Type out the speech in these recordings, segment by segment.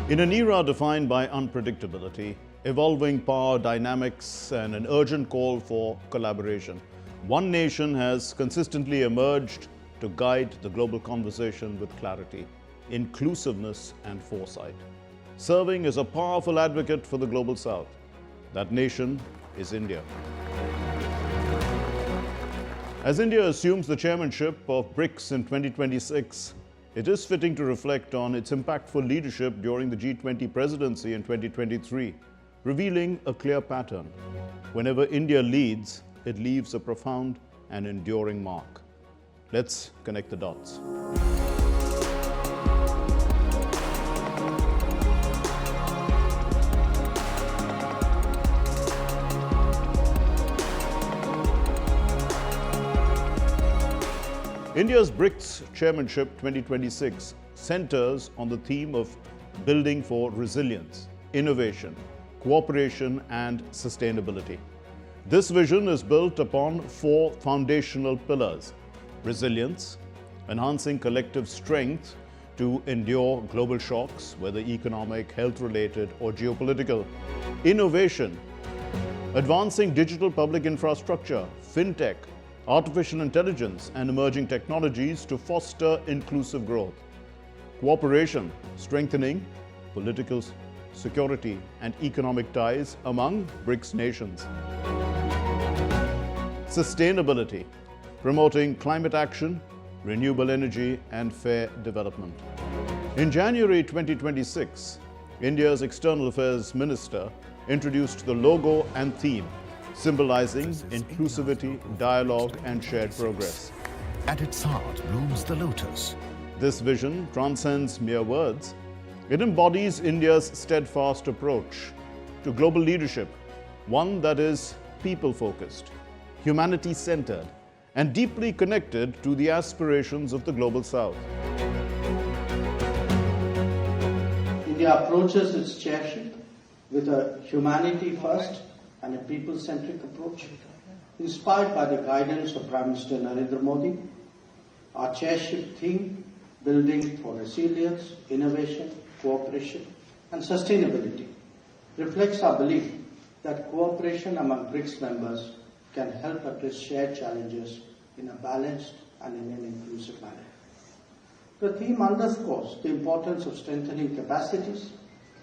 In an era defined by unpredictability, evolving power dynamics, and an urgent call for collaboration, one nation has consistently emerged to guide the global conversation with clarity, inclusiveness, and foresight, serving as a powerful advocate for the global South. That nation is India. As India assumes the chairmanship of BRICS in 2026, it is fitting to reflect on its impactful leadership during the G20 presidency in 2023, revealing a clear pattern. Whenever India leads, it leaves a profound and enduring mark. Let's connect the dots. India's BRICS Chairmanship 2026 centers on the theme of building for resilience, innovation, cooperation, and sustainability. This vision is built upon four foundational pillars: resilience, enhancing collective strength to endure global shocks, whether economic, health-related, or geopolitical; innovation, advancing digital public infrastructure, fintech, artificial intelligence, and emerging technologies to foster inclusive growth; cooperation, strengthening political security and economic ties among BRICS nations; sustainability, promoting climate action, renewable energy, and fair development. In January 2026, India's External Affairs Minister introduced the logo and theme, symbolizing inclusivity, dialogue, and shared progress. At its heart blooms the lotus. This vision transcends mere words. It embodies India's steadfast approach to global leadership, one that is people-focused, humanity-centered, and deeply connected to the aspirations of the global South. India approaches its chairship with a humanity-first and a people-centric approach, inspired by the guidance of Prime Minister Narendra Modi. Our chairship theme, building for resilience, innovation, cooperation, and sustainability, reflects our belief that cooperation among BRICS members can help address shared challenges in a balanced and in an inclusive manner. The theme underscores the importance of strengthening capacities,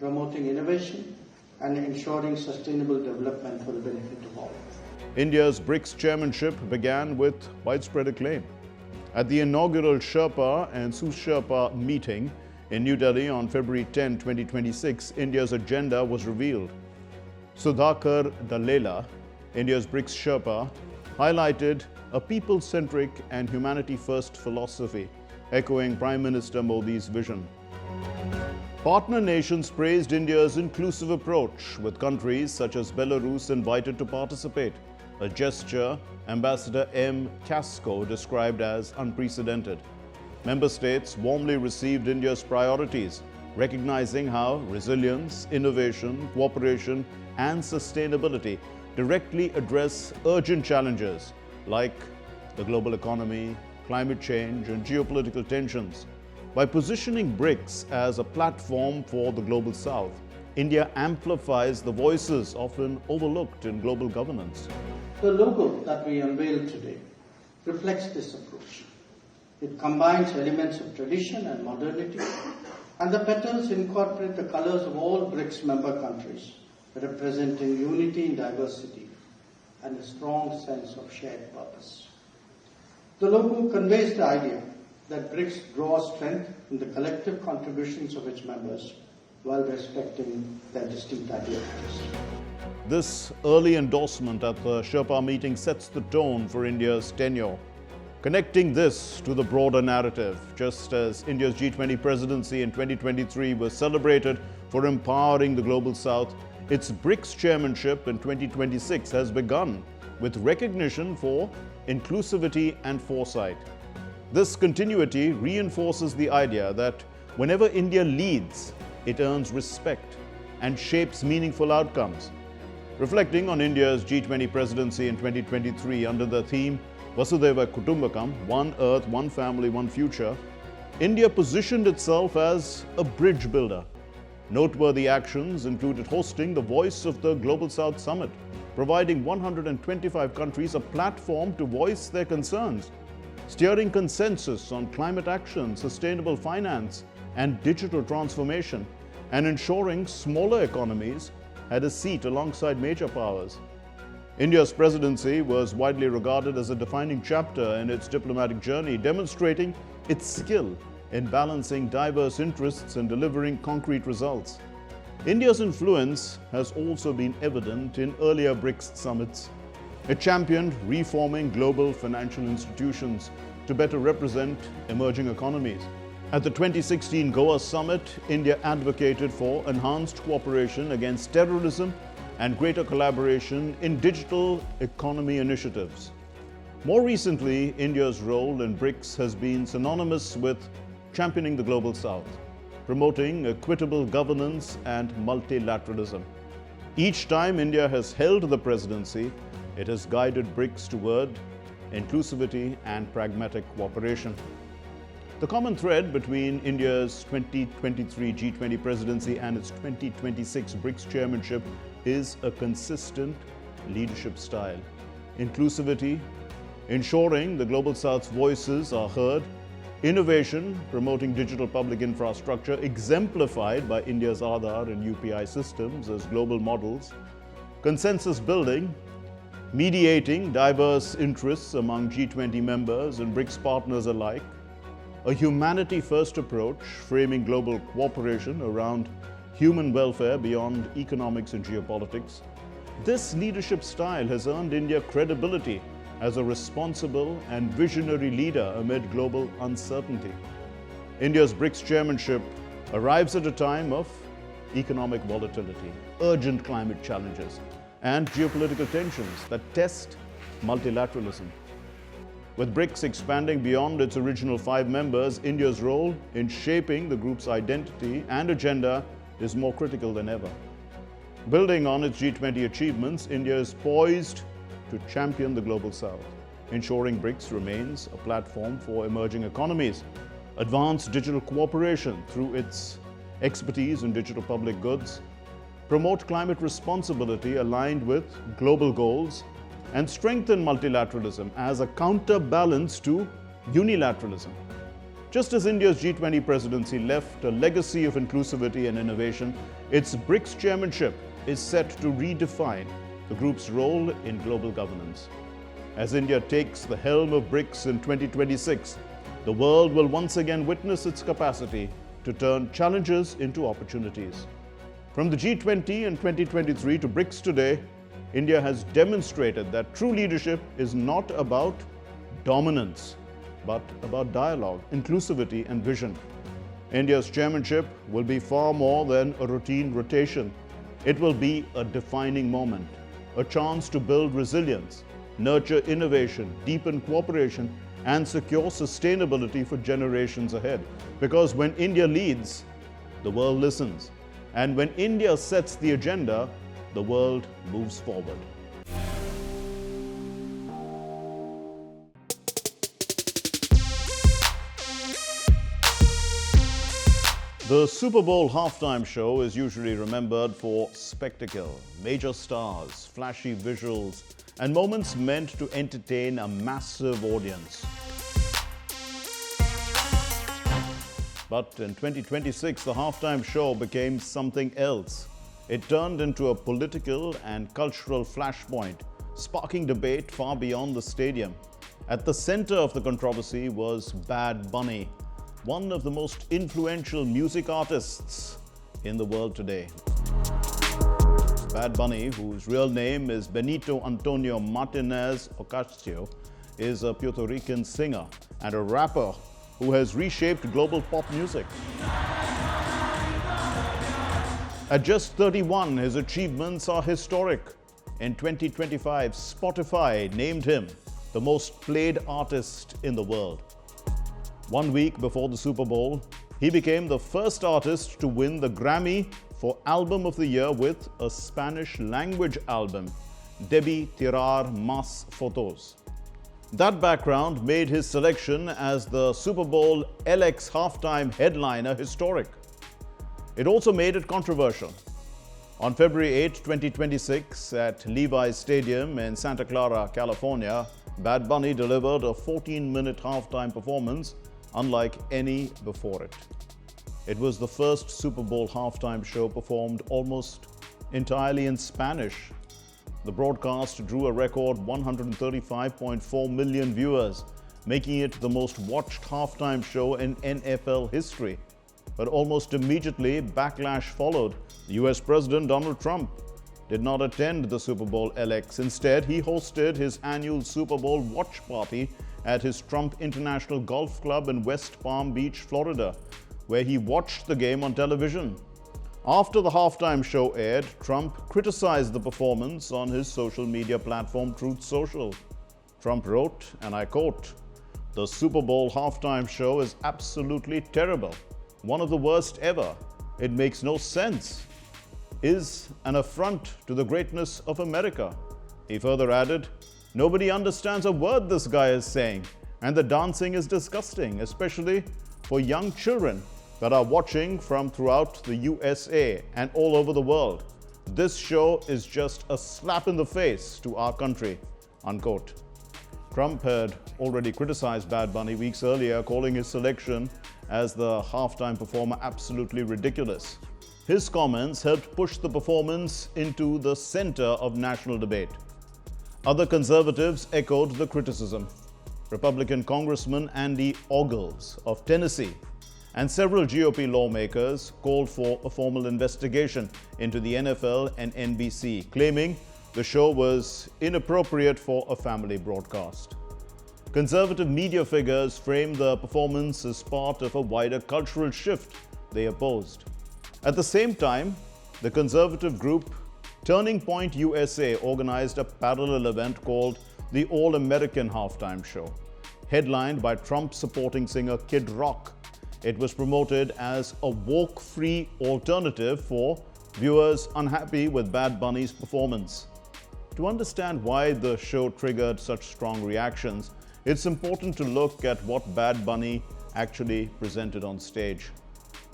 promoting innovation, and ensuring sustainable development for the benefit of all. India's BRICS chairmanship began with widespread acclaim. At the inaugural Sherpa and Sous-Sherpa meeting in New Delhi on February 10, 2026, India's agenda was revealed. Sudhakar Dallela, India's BRICS Sherpa, highlighted a people-centric and humanity-first philosophy, echoing Prime Minister Modi's vision. Partner nations praised India's inclusive approach, with countries such as Belarus invited to participate, a gesture Ambassador M. Casco described as unprecedented. Member states warmly received India's priorities, recognizing how resilience, innovation, cooperation, and sustainability directly address urgent challenges like the global economy, climate change, and geopolitical tensions. By positioning BRICS as a platform for the global South, India amplifies the voices often overlooked in global governance. The logo that we unveiled today reflects this approach. It combines elements of tradition and modernity, and the petals incorporate the colors of all BRICS member countries, representing unity in diversity and a strong sense of shared purpose. The logo conveys the idea that BRICS draws strength in the collective contributions of its members while respecting their distinct identities. This early endorsement at the Sherpa meeting sets the tone for India's tenure, connecting this to the broader narrative. Just as India's G20 presidency in 2023 was celebrated for empowering the global South, its BRICS chairmanship in 2026 has begun with recognition for inclusivity and foresight. This continuity reinforces the idea that whenever India leads, it earns respect and shapes meaningful outcomes. Reflecting on India's G20 presidency in 2023 under the theme Vasudhaiva Kutumbakam, One Earth, One Family, One Future, India positioned itself as a bridge builder, Noteworthy actions included hosting the Voice of the Global South Summit, providing 125 countries a platform to voice their concerns, steering consensus on climate action, sustainable finance, and digital transformation, and ensuring smaller economies had a seat alongside major powers. India's presidency was widely regarded as a defining chapter in its diplomatic journey, demonstrating its skill in balancing diverse interests and delivering concrete results. India's influence has also been evident in earlier BRICS summits. It championed reforming global financial institutions to better represent emerging economies. At the 2016 Goa summit, India advocated for enhanced cooperation against terrorism and greater collaboration in digital economy initiatives. More recently, India's role in BRICS has been synonymous with championing the Global South, promoting equitable governance and multilateralism. Each time India has held the presidency, it has guided BRICS toward inclusivity and pragmatic cooperation. The common thread between India's 2023 G20 presidency and its 2026 BRICS chairmanship is a consistent leadership style. Inclusivity, ensuring the Global South's voices are heard, innovation, promoting digital public infrastructure exemplified by India's Aadhaar and UPI systems as global models, consensus building, mediating diverse interests among G20 members and BRICS partners alike, a humanity-first approach framing global cooperation around human welfare beyond economics and geopolitics. This leadership style has earned India credibility as a responsible and visionary leader amid global uncertainty. India's BRICS chairmanship arrives at a time of economic volatility, urgent climate challenges, and geopolitical tensions that test multilateralism. With BRICS expanding beyond its original 5 members, India's role in shaping the group's identity and agenda is more critical than ever. Building on its G20 achievements, India is poised to champion the Global South, ensuring BRICS remains a platform for emerging economies, advance digital cooperation through its expertise in digital public goods, promote climate responsibility aligned with global goals, and strengthen multilateralism as a counterbalance to unilateralism. Just as India's G20 presidency left a legacy of inclusivity and innovation, its BRICS chairmanship is set to redefine the group's role in global governance. As India takes the helm of BRICS in 2026, the world will once again witness its capacity to turn challenges into opportunities. From the G20 in 2023 to BRICS today, India has demonstrated that true leadership is not about dominance, but about dialogue, inclusivity, and vision. India's chairmanship will be far more than a routine rotation. It will be a defining moment, a chance to build resilience, nurture innovation, deepen cooperation, and secure sustainability for generations ahead. Because when India leads, the world listens. And when India sets the agenda, the world moves forward. The Super Bowl halftime show is usually remembered for spectacle, major stars, flashy visuals, and moments meant to entertain a massive audience. But in 2026, the halftime show became something else. It turned into a political and cultural flashpoint, sparking debate far beyond the stadium. At the center of the controversy was Bad Bunny, one of the most influential music artists in the world today. Bad Bunny, whose real name is Benito Antonio Martinez Ocasio, is a Puerto Rican singer and a rapper who has reshaped global pop music. At just 31, his achievements are historic. In 2025, Spotify named him the most played artist in the world. 1 week before the Super Bowl, he became the first artist to win the Grammy for Album of the Year with a Spanish-language album, Debí tirar más fotos. That background made his selection as the Super Bowl LX halftime headliner historic. It also made it controversial. On February 8, 2026, at Levi's Stadium in Santa Clara, California, Bad Bunny delivered a 14-minute halftime performance unlike any before it. It was the first Super Bowl halftime show performed almost entirely in Spanish. The broadcast drew a record 135.4 million viewers, making it the most watched halftime show in NFL history. But almost immediately, backlash followed. US President Donald Trump did not attend the Super Bowl LX. Instead, he hosted his annual Super Bowl watch party at his Trump International Golf Club in West Palm Beach, Florida, where he watched the game on television. After the halftime show aired, Trump criticized the performance on his social media platform Truth Social. Trump wrote, and I quote, "The Super Bowl halftime show is absolutely terrible. One of the worst ever. It makes no sense. Is an affront to the greatness of America." He further added, "Nobody understands a word this guy is saying, and the dancing is disgusting, especially for young children that are watching from throughout the USA and all over the world. This show is just a slap in the face to our country," unquote. Trump had already criticized Bad Bunny weeks earlier, calling his selection as the halftime performer absolutely ridiculous. His comments helped push the performance into the center of national debate. Other conservatives echoed the criticism. Republican Congressman Andy Ogles of Tennessee and several GOP lawmakers called for a formal investigation into the NFL and NBC, claiming the show was inappropriate for a family broadcast. Conservative media figures framed the performance as part of a wider cultural shift they opposed. At the same time, the conservative group Turning Point USA organized a parallel event called the All-American Halftime Show, headlined by Trump-supporting singer Kid Rock. It was promoted as a woke-free alternative for viewers unhappy with Bad Bunny's performance. To understand why the show triggered such strong reactions, it's important to look at what Bad Bunny actually presented on stage.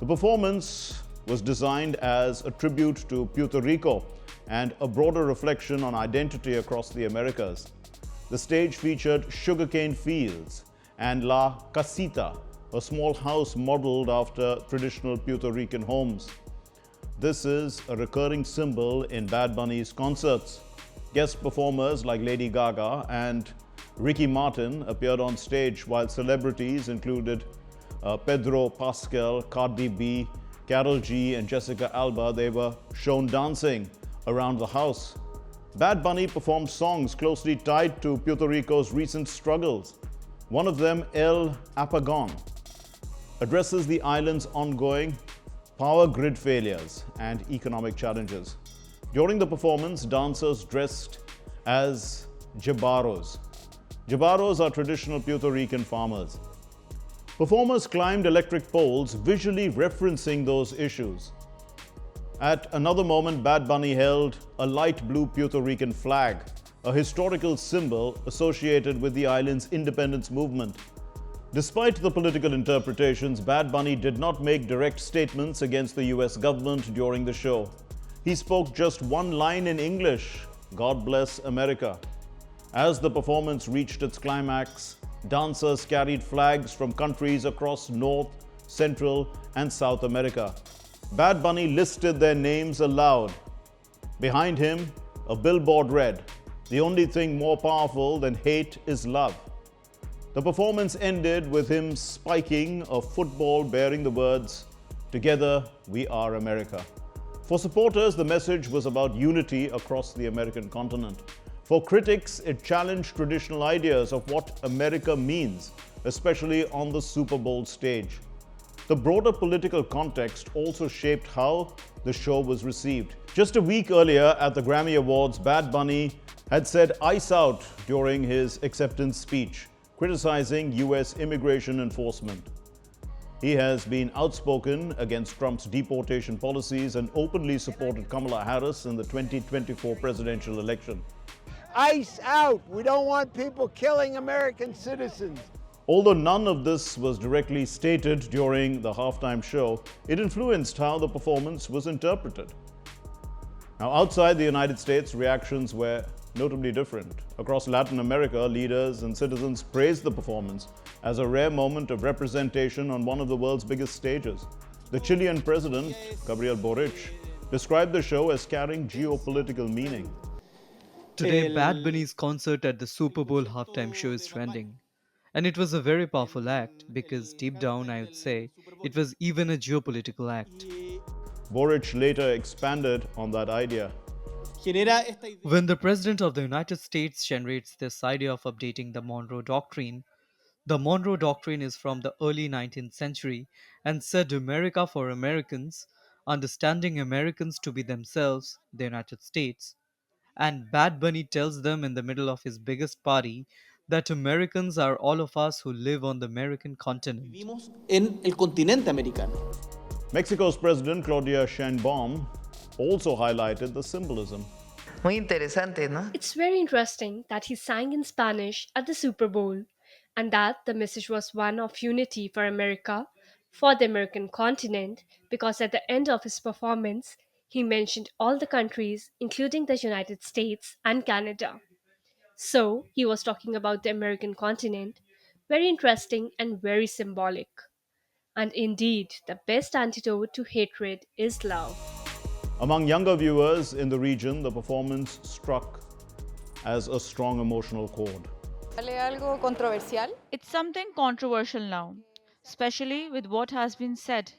The performance was designed as a tribute to Puerto Rico and a broader reflection on identity across the Americas. The stage featured sugarcane fields and La Casita, a small house modeled after traditional Puerto Rican homes. This is a recurring symbol in Bad Bunny's concerts. Guest performers like Lady Gaga and Ricky Martin appeared on stage, while celebrities included Pedro Pascal, Cardi B, Karol G, and Jessica Alba. They were shown dancing around the house. Bad Bunny performed songs closely tied to Puerto Rico's recent struggles. One of them, El Apagón, addresses the island's ongoing power grid failures and economic challenges. During the performance, dancers dressed as jabaros. Jabaros are traditional Puerto Rican farmers. Performers climbed electric poles, visually referencing those issues. At another moment, Bad Bunny held a light blue Puerto Rican flag, a historical symbol associated with the island's independence movement. Despite the political interpretations, Bad Bunny did not make direct statements against the US government during the show. He spoke just one line in English, "God bless America." As the performance reached its climax, dancers carried flags from countries across North, Central, and South America. Bad Bunny listed their names aloud. Behind him, a billboard read, "The only thing more powerful than hate is love." The performance ended with him spiking a football bearing the words, "Together we are America." For supporters, the message was about unity across the American continent. For critics, it challenged traditional ideas of what America means, especially on the Super Bowl stage. The broader political context also shaped how the show was received. Just a week earlier at the Grammy Awards, Bad Bunny had said "Ice out" during his acceptance speech, criticizing US immigration enforcement. He has been outspoken against Trump's deportation policies and openly supported Kamala Harris in the 2024 presidential election. Ice out! We don't want people killing American citizens. Although none of this was directly stated during the halftime show, it influenced how the performance was interpreted. Now, outside the United States, reactions were notably different. Across Latin America, leaders and citizens praised the performance as a rare moment of representation on one of the world's biggest stages. The Chilean president, Gabriel Boric, described the show as carrying geopolitical meaning. Today, Bad Bunny's concert at the Super Bowl halftime show is trending. And it was a very powerful act because deep down, I would say, it was even a geopolitical act. Boric later expanded on that idea. When the President of the United States generates this idea of updating the Monroe Doctrine is from the early 19th century and said America for Americans, understanding Americans to be themselves, the United States. And Bad Bunny tells them in the middle of his biggest party that Americans are all of us who live on the American continent. En el continente americano. Mexico's President Claudia Sheinbaum also highlighted the symbolism. Muy interesante, ¿no? It's very interesting that he sang in Spanish at the Super Bowl and that the message was one of unity for America, for the American continent, because at the end of his performance, he mentioned all the countries, including the United States and Canada. So, he was talking about the American continent. Very interesting and very symbolic. And indeed, the best antidote to hatred is love. Among younger viewers in the region, the performance struck as a strong emotional chord. Algo controversial. It's something controversial now, especially with what has been said,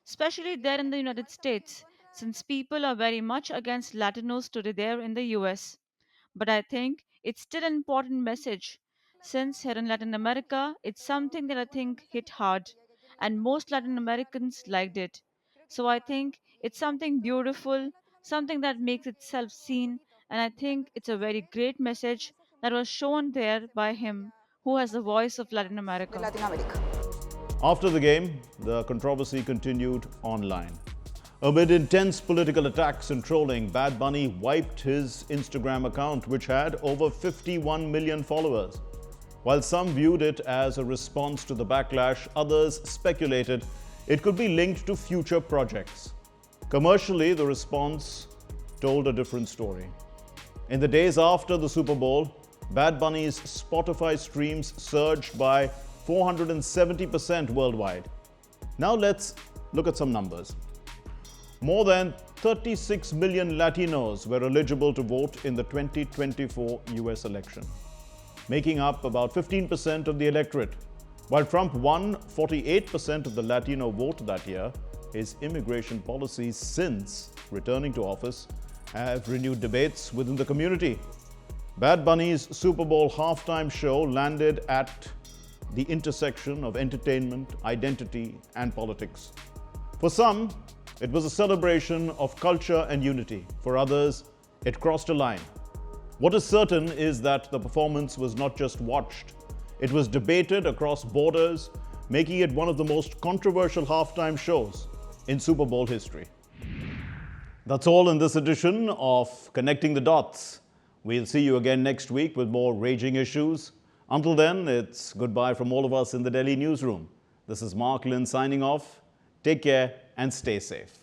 especially there in the United States, since people are very much against Latinos today there in the US. But I think it's still an important message, since here in Latin America, it's something that I think hit hard, and most Latin Americans liked it. So I think it's something beautiful, something that makes itself seen, and I think it's a very great message that was shown there by him, who has the voice of Latin De America. Latin America. After the game, the controversy continued online. Amid intense political attacks and trolling, Bad Bunny wiped his Instagram account, which had over 51 million followers. While some viewed it as a response to the backlash, others speculated it could be linked to future projects. Commercially, the response told a different story. In the days after the Super Bowl, Bad Bunny's Spotify streams surged by 470% worldwide. Now let's look at some numbers. More than 36 million Latinos were eligible to vote in the 2024 US election, making up about 15% of the electorate. While Trump won 48% of the Latino vote that year, his immigration policies since returning to office have renewed debates within the community. Bad Bunny's Super Bowl halftime show landed at the intersection of entertainment, identity, and politics. For some, it was a celebration of culture and unity. For others, it crossed a line. What is certain is that the performance was not just watched, it was debated across borders, making it one of the most controversial halftime shows in Super Bowl history. That's all in this edition of Connecting the Dots. We'll see you again next week with more raging issues. Until then, it's goodbye from all of us in the Delhi newsroom. This is Mark Lynn signing off. Take care and stay safe.